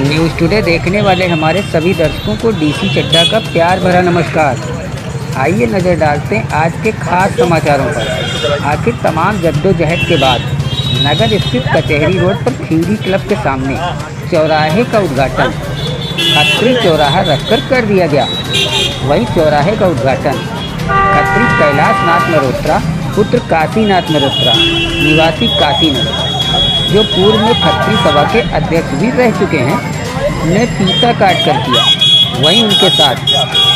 News today देखने वाले हमारे सभी दर्शकों को डीसी चड्ढा का प्यार भरा नमस्कार। आइए नज़र डालते हैं आज के खास समाचारों पर। आखिर तमाम जद्दोजहद के बाद नगर स्थित कचहरी रोड पर खीरी क्लब के सामने चौराहे का उद्घाटन खत्री चौराहा रखकर कर दिया गया। वहीं चौराहे का उद्घाटन खत्री कैलाश नाथ मल्होत्रा पुत्र काशीनाथ मल्होत्रा निवासी काशीनगर, जो पूर्व में खत्री सभा के अध्यक्ष भी रह चुके हैं, ने फीता काट कर किया। वहीं उनके साथ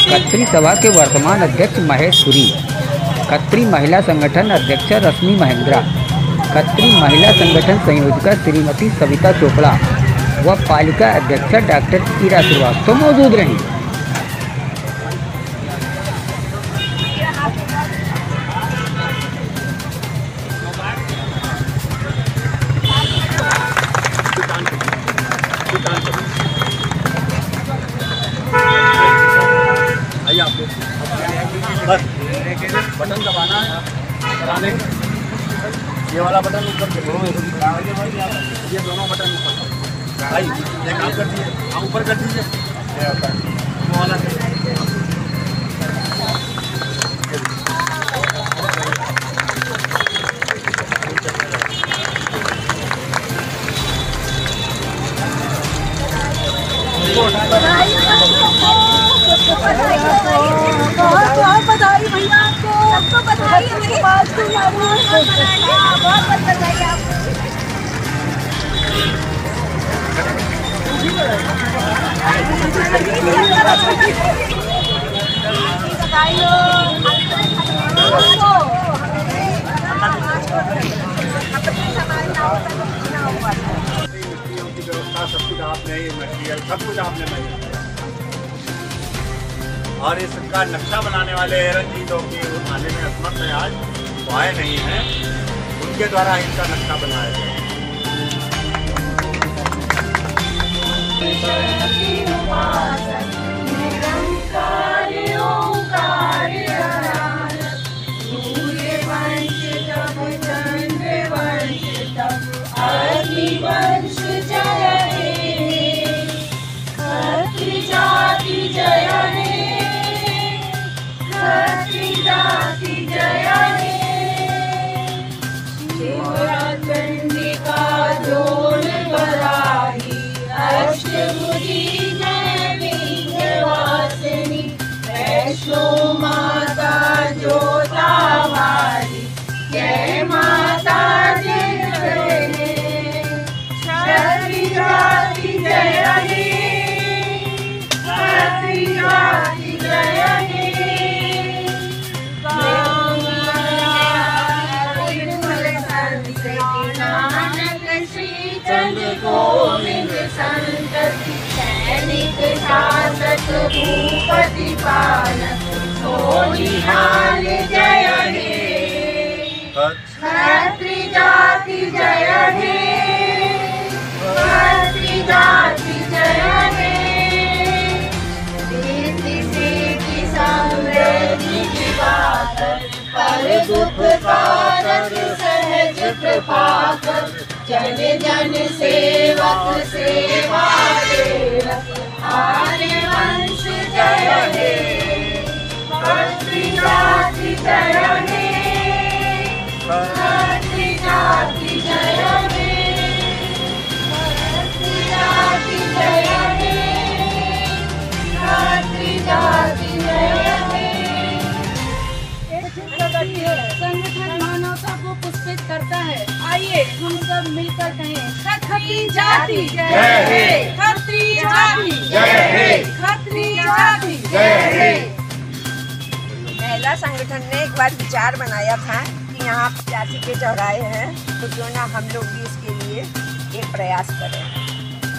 खत्री सभा के वर्तमान अध्यक्ष महेश पुरी, खत्री महिला संगठन अध्यक्ष रश्मि महेंद्रा, खत्री महिला संगठन संयोजका श्रीमती सविता चोपड़ा व पालिका अध्यक्ष डॉक्टर ईरा श्रीवास्तव मौजूद रहीं। बस बटन दबाना है, चलाने ये वाला बटन ऊपर, ये दोनों बटन ऊपर भाई, ये काम कर दीजिए, ऊपर कर दीजिए वो वाला। बहुत बधाई भैया आपको, बधाई मेरी बात को बहुत बधाई आपको। व्यवस्था सब कुछ आपने, मटेरियल सब कुछ आपने बनाया और इसका नक्शा बनाने वाले एरन जी जो कि आने में असमर्थ है, आज वो आए नहीं हैं, उनके द्वारा इनका नक्शा बनाया गया। माता जोता वाली जय माता जय छत्री जाति जय हे, छत्री जाति जय हे। नानक श्री चंद्र गोविंद संतति सैनिक शासक भूपति पालक सोनिहाल जय हे, छत्री जाति जय हे, छत्री जाति जय हे। रीति सीति समृद्धि दिवाकर पर दुख कारक सहज कृपा कर, जन जन सेवक सेवा देवक आर्य वंश जय हे, छत्री जाति जय हे, छत्री जाति जय हे, छत्री जाति जय हे, छत्री जाति जय हे। संगठन मानवता को पुष्पित करता है। आइए हम सब मिलकर कहें, खत्री जाति जय हे, खत्री जाति जय हे, खत्री जाति जय हे। महिला संगठन ने एक बार विचार बनाया था कि यहाँ जाति के चौराहे हैं, तो क्यों ना हम लोग भी इसके लिए एक प्रयास करें।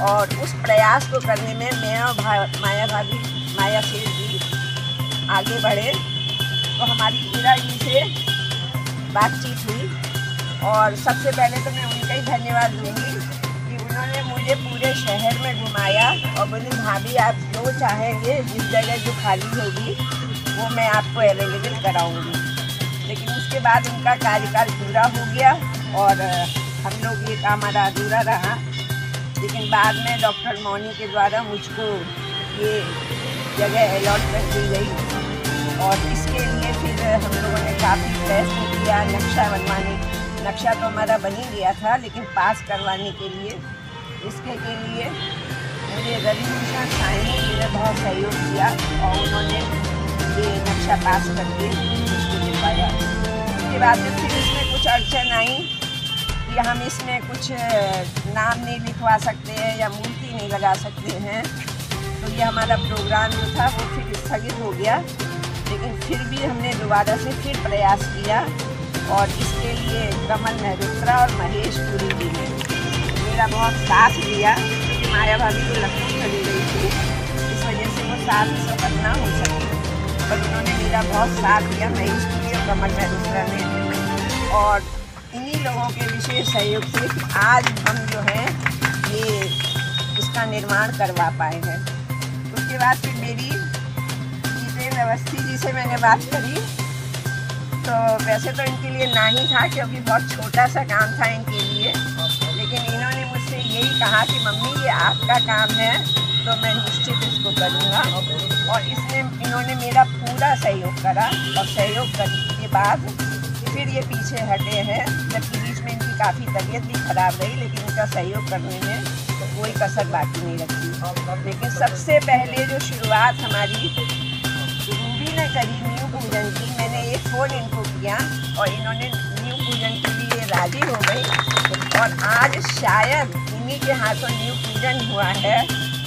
और उस प्रयास को करने में मैं और माया शेर जी आगे बढ़े, तो हमारी ईरा जी से बातचीत हुई। और सबसे पहले तो मैं उनका ही धन्यवाद दूंगी कि उन्होंने मुझे पूरे शहर में घुमाया और बोली भाभी आप जो चाहेंगे, जिस जगह जो खाली होगी वो मैं आपको अवेलेबल कराऊंगी। लेकिन उसके बाद उनका कार्यकाल पूरा हो गया और हम लोग ये काम हमारा अधूरा रहा। लेकिन बाद में डॉक्टर मौनी के द्वारा मुझको ये जगह अलॉट कर दी गई और इसके लिए फिर हम लोगों ने काफ़ी प्रयत्न किया। नक्शा तो हमारा बन ही गया था, लेकिन पास करवाने के लिए इसके लिए मुझे रविभूषण साईं ने बहुत सहयोग किया और उन्होंने ये नक्शा पास करके मुझको दिलवाया। उसके बाद में फिर इसमें कुछ अड़चन आई कि हम इसमें कुछ नाम नहीं लिखवा सकते हैं या मूर्ति नहीं लगा सकते हैं, तो ये हमारा प्रोग्राम जो था वो फिर स्थगित हो गया। लेकिन फिर भी हमने दोबारा से फिर प्रयास किया और इसके लिए कमल मेहरोत्रा और महेश पुरी जी ने मेरा बहुत साथ दिया, क्योंकि माया भाभी तो लखनऊ चली गई थी, इस वजह से वो साथ इस वक्त ना हो सके, पर उन्होंने मेरा बहुत साथ दिया, महेश पुरी और कमल मेहरोत्रा ने। और इन्हीं लोगों के विशेष सहयोग से आज हम जो है ये इसका निर्माण करवा पाए हैं। उसके बाद फिर मेरी जितेंद्र अवस्थी जी से मैंने बात करी, तो वैसे तो इनके लिए ना ही था, क्योंकि बहुत छोटा सा काम था इनके लिए, लेकिन इन्होंने मुझसे यही कहा कि मम्मी ये आपका काम है तो मैं निश्चित इसको करूँगा। और इसमें इन्होंने मेरा पूरा सहयोग करा और सहयोग करने के बाद फिर ये पीछे हटे हैं, जबकि बीच में इनकी काफ़ी तबीयत भी खराब रही, लेकिन इनका सहयोग करने में तो कोई कसर बाकी नहीं रखी। लेकिन सबसे पहले जो शुरुआत हमारी रूबी ने करी न्यू पूजन की, मैंने एक फ़ोन इनको किया और इन्होंने न्यू पूजन के लिए राज़ी हो गई और आज शायद इन्हीं के हाथों न्यू पूजन हुआ है,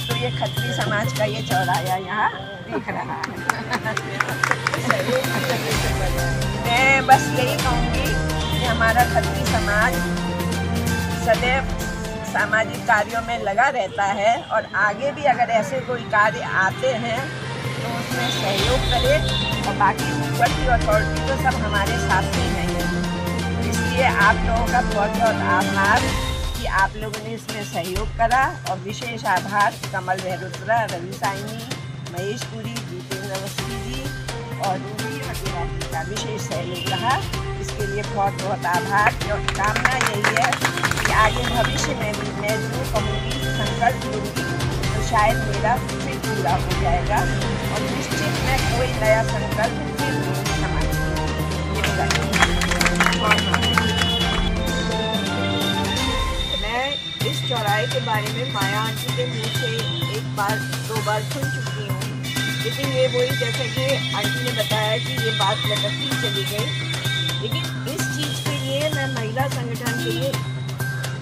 तो ये खत्री समाज का ये चौराहा यहाँ दिख रहा है। मैं बस यही कहूँगी कि हमारा खत्री समाज सदैव सामाजिक कार्यों में लगा रहता है और आगे भी अगर ऐसे कोई कार्य आते हैं तो उसमें सहयोग करे, और बाकी ऊपर की अथॉरिटी तो सब हमारे साथ ही हैं। इसलिए आप लोगों का बहुत बहुत आभार कि आप लोगों ने इसमें सहयोग करा, और विशेष आभार कमल मेहरोत्रा, रवि साइनी, महेश पुरी, जितेंद्र अवस्थी जी और रूबी वगैरह जी का विशेष सहयोग रहा। इसके लिए बहुत बहुत आभार। और कामना यही है कि आगे भविष्य में भी मैं जो कहूँगी, संकल्प लूँगी, तो शायद मेरा फिर पूरा हो जाएगा और निश्चित मैं कोई नया संकल्प फिर लूँगी समाज के लिए। मैं इस चौराहे के बारे में माया आंटी के मुँह से एक बार 2 बार सुन चुकी हूँ, लेकिन ये वही जैसा कि आंटी ने बताया कि ये बात लटकती चली गई। लेकिन इस चीज़ के लिए मैं महिला संगठन के लिए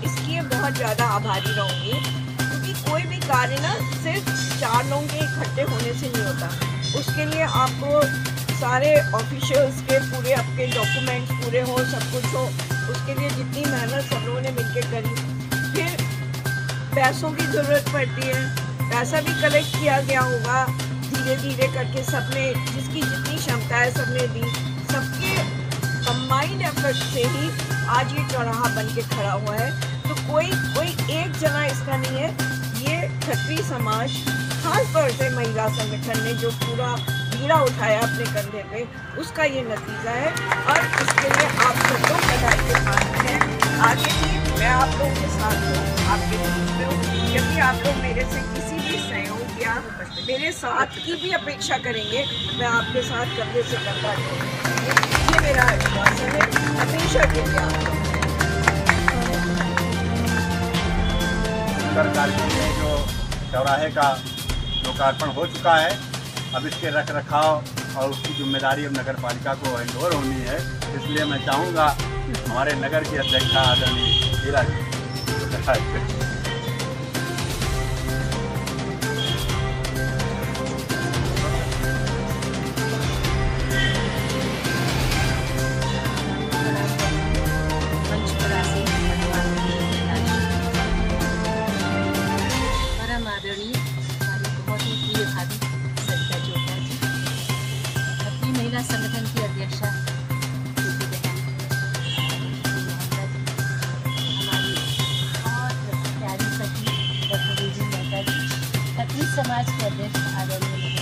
इसलिए बहुत ज़्यादा आभारी रहूँगी, क्योंकि कोई भी कार्य ना सिर्फ 4 लोगों के इकट्ठे होने से नहीं होता। उसके लिए आपको सारे ऑफिशियल्स के पूरे आपके डॉक्यूमेंट्स पूरे हो, सब कुछ हो, उसके लिए जितनी मेहनत सब लोगों ने मिलकर करी। फिर पैसों की ज़रूरत पड़ती है, पैसा भी कलेक्ट किया गया होगा, धीरे धीरे करके सबने जिसकी जितनी क्षमता है सबने दी, सबके कंबाइंड एफर्ट से ही आज ये चौराहा बन के खड़ा हुआ है। तो कोई एक जना इसका नहीं है, ये खत्री समाज खास तौर से महिला संगठन ने जो पूरा बीड़ा उठाया अपने कंधे पे, उसका ये नतीजा है। और इसके लिए आप सब लोग बधाई के पात्र हैं। आगे भी मैं आप लोगों के साथ हूँ, आपके बीच में हूँ। यदि आप लोग मेरे से किसी भी सहयोग या मेरे साथ की भी अपेक्षा करेंगे, मैं आपके साथ कंधे से कंधा जोड़ूंगी। ये मेरा आश्वासन है, हमेशा के लिए। सरकार में जो चौराहे का लोकार्पण हो चुका है, अब इसके रख रखाव और उसकी जिम्मेदारी अब नगर पालिका को हैंडओवर होनी है। इसलिए मैं चाहूँगा हमारे नगर की अध्यक्षा आदरणीय हीरा जी महिला संगठन की अध्यक्षा हमारी बहुत प्यारी सखी डॉक्टर मेहता जी, खत्री समाज के अध्यक्ष आदरणीय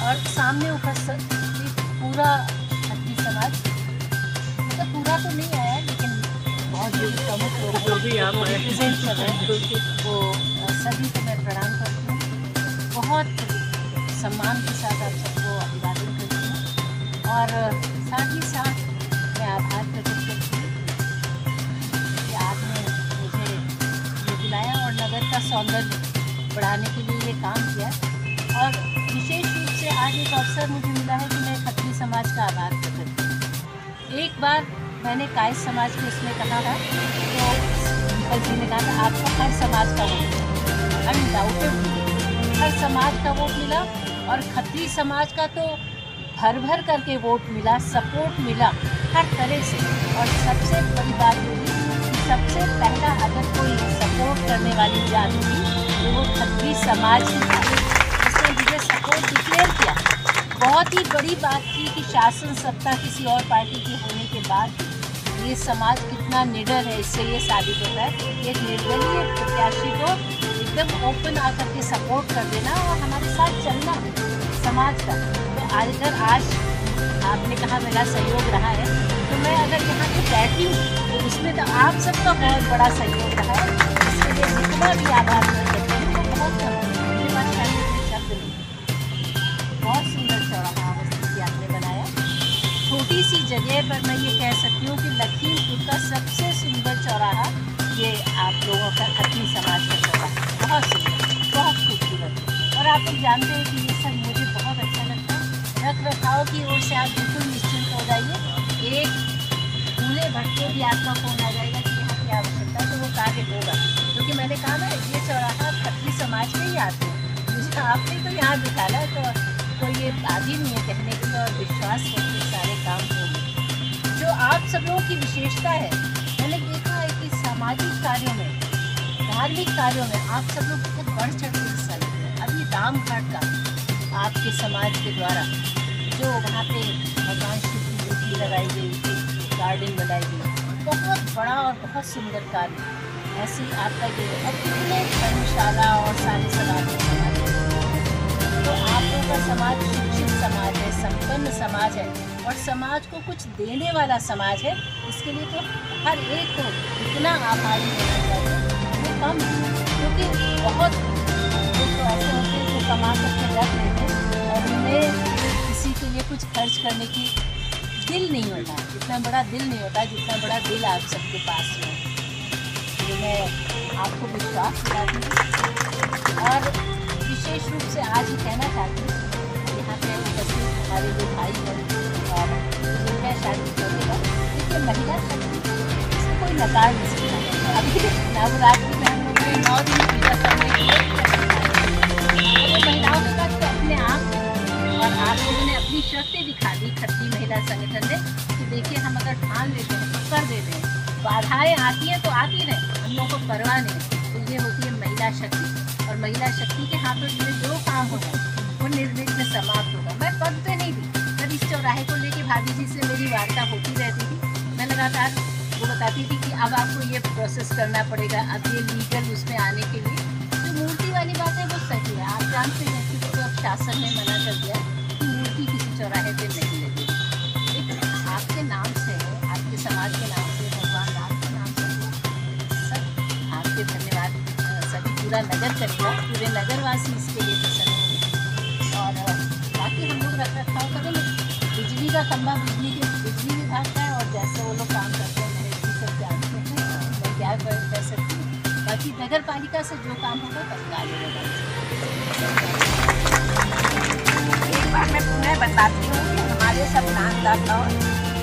और सामने उपस्थित पूरा खत्री समाज, मतलब पूरा तो नहीं आया लेकिन बहुत और जो प्रमुख लोग रिप्रेजेंट कर रहे हैं वो सभी को मैं प्रणाम करती हूँ। बहुत सम्मान के साथ आप सबको अभिवादन करती हूँ और साथ ही साथ मैं आभार प्रकट करती हूँ कि आपने मुझे ये बुलाया और नगर का सौंदर्य बढ़ाने के लिए ये काम किया। और विशेष रूप से आज एक अवसर मुझे मिला है कि मैं खत्री समाज का आभार प्रकट करूँ। एक बार मैंने कायस्थ समाज के उसमें कहा था तो अंकल जी ने कहा था आपको हर समाज का वोट अनडाउटेड हर समाज का वोट मिला और खत्री समाज का तो भर भर करके वोट मिला, सपोर्ट मिला हर तरह से। और सबसे बड़ी बात होगी कि सबसे पहला अगर कोई सपोर्ट करने वाली जात थी तो वो खत्री समाज ही था, जिसने मुझे सपोर्ट डिक्लेयर किया। बहुत ही बड़ी बात थी कि शासन सत्ता किसी और पार्टी की होने के बाद ये समाज कितना निडर है, इससे ये साबित होता है। एक निर्दलीय प्रत्याशी को एकदम ओपन आकर के सपोर्ट कर देना और हमारे साथ चलना समाज का। तो अगर आज आपने कहा मेरा सहयोग रहा है तो मैं अगर यहाँ पे बैठी हूँ तो उसमें तो आप सबका बहुत बड़ा सहयोग रहा है। इसके लिए जितना भी आभार प्रकट करती हूँ वो बहुत कम है, मेरे पास कहने के शब्द नहीं। बहुत सुंदर चौराहा अवस्थित आपने बनाया। छोटी सी जगह पर मैं ये कह सकती हूँ कि लखीमपुर का सबसे सुंदर चौराहा ये आप लोगों का खत्री समाज का चौराहा, बहुत सुंदर, बहुत खूबसूरत। और आप लोग जानते हैं कि ये सब मुझे बहुत अच्छा लगता है। रख रखाव की ओर से आप बिल्कुल निश्चिंत हो जाइए। एक दूल्हे भट्ट को भी आपका फ़ोन आ जाएगा कि यहाँ की आवश्यकता तो वो कार्य होगा, क्योंकि मैंने कहा ना ये चौराहा खत्री समाज के ही आते हैं। मुझे आपने तो यहाँ दिखाना तो ये बात ही नहीं है कहने के लिए और विश्वास करके सारे काम होंगे। जो आप सब लोगों की विशेषता है, मैंने देखा है कि सामाजिक कार्यों में, धार्मिक कार्यों में आप सब लोग बहुत बढ़ चढ़ के हिस्सा लेते हैं। अभी रामघाट का आपके समाज के द्वारा जो वहाँ पे भगवान शिव की मूर्ति लगाई गई, गार्डन बनाई गई, बहुत बड़ा और बहुत सुंदर कार्य। ऐसे ही आपका ये और कितने धर्मशाला और सारे समाज के समाज है। तो आप लोगों का समाज शिक्षित समाज है, संपन्न समाज है और समाज को कुछ देने वाला समाज है। इसके लिए तो हर एक को इतना आभारी होना चाहिए वो कम है, क्योंकि बहुत लोग तो ऐसे होते हैं जो कमा करके रख लेते हैं और उन्हें किसी के लिए कुछ खर्च करने की दिल नहीं होता, इतना बड़ा दिल नहीं होता जितना बड़ा दिल आप सबके पास है। ये मैं आपको विश्वास दिलाती हूँ। और विशेष रूप से आज ही कहना चाहती हूँ यहाँ पे उपस्थित हमारे जो भाई हैं और जिनका शादी करेगा, देखिए महिला शक्ति इसमें कोई नकार नहीं सकता। अभी नवरात्रि में हम लोग 9 दिन पूजा करने के लिए महिलाओं के पास तो अपने आप और आप लोगों ने अपनी शक्ति दिखा दी खत्री महिला संगठन ने कि देखिए हम अगर ठान लेते हैं तो कर देते हैं। बाधाएँ आती हैं तो आती रहें, हम लोगों को परवाह नहीं। तो ये होती है महिला शक्ति और महिला शक्ति के हाथों में जो काम होगा वो निर्विघ्न समाप्त होगा। मैं पद पे नहीं थी, जब इस चौराहे को लेके भाभी जी से मेरी वार्ता होती रहती थी, मैं लगातार वो बताती थी कि अब आपको ये प्रोसेस करना पड़ेगा, अब ये लीगल उसमें आने के लिए। जो मूर्ति वाली बात है वो सही है, आप जानते हैं कि तो अब शासन ने मना कर दिया कि मूर्ति किसी चौराहे पर नहीं लगेगी। लेकिन आपके नाम से है, आपके समाज के नाम से, भगवान राम के नाम से सब आपके धन्यवाद सभी पूरा नगर करेगा, पूरे नगरवासी इसके लिए प्रसन्न होंगे। और बाकी हम लोग रख रखाव करेंगे। बिजली का खंभा बिजली विभाग का है और जैसे वो लोग काम करते हैं मेरे भी सब जानते हैं, मैं क्या कर सकती हूँ। बाकी नगर पालिका से जो काम होगा तत्काल होगा। एक बार मैं पुनः बताती हूँ कि हमारे सब दानदाताओं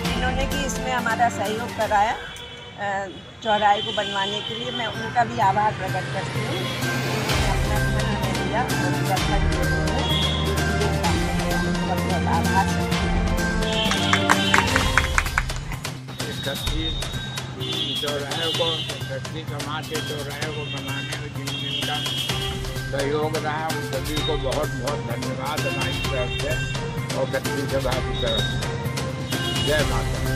जिन्होंने कि इसमें हमारा सहयोग कराया चौराहे को बनवाने के लिए, मैं उनका भी आभार प्रकट करती हूँ। उन्होंने अपना धन हमें दिया और उनका धन बहुत आभार चौराहे को खत्री समाज के चौराहे को बनाने में जिन जिनका सहयोग रहा उन सभी को बहुत बहुत धन्यवाद हमारी तरफ से और खत्री सभा की तरफ से। जय माता।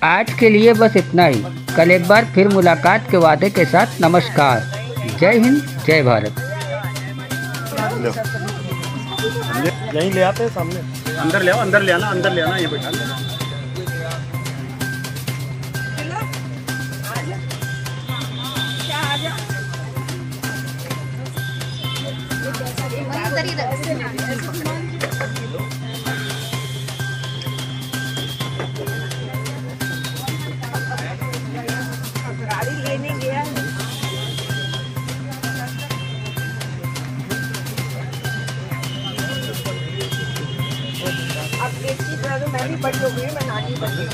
आज के लिए बस इतना ही। कल एक बार फिर मुलाकात के वादे के साथ नमस्कार। जय हिंद, जय भारत। यहीं ले आते हैं सामने। अंदर ले आओ, अंदर ले आना ये बैठा लेना। गाड़ी लेने गया अब एक चीज तो मैं भी बड़ी हो गई, मैं नानी बन गई।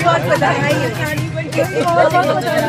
बहुत बधाई है, नानी बन गई। बहुत बधाई।